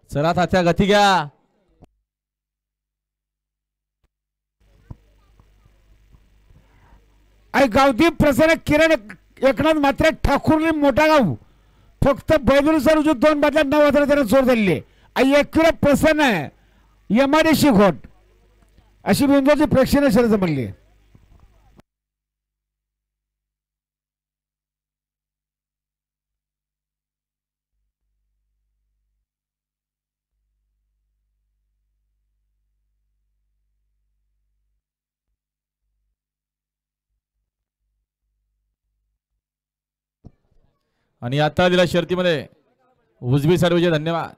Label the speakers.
Speaker 1: चला तात्या गती घ्या.
Speaker 2: गावदीप प्रसन्न किरण एकनाथ मात्र ठाकूर मोठा गाव फक्त बैदुलसर जो 2 बादल्या 9 वाजता त्याने जोर दिले. एकविरा प्रसन्न यमाडेशी घोट अशी बिंदूची प्रेक्षणीय शर्यत जमली.
Speaker 1: आणि आता दिला शर्तीमध्ये उजवी सर्वजे धन्यवाद.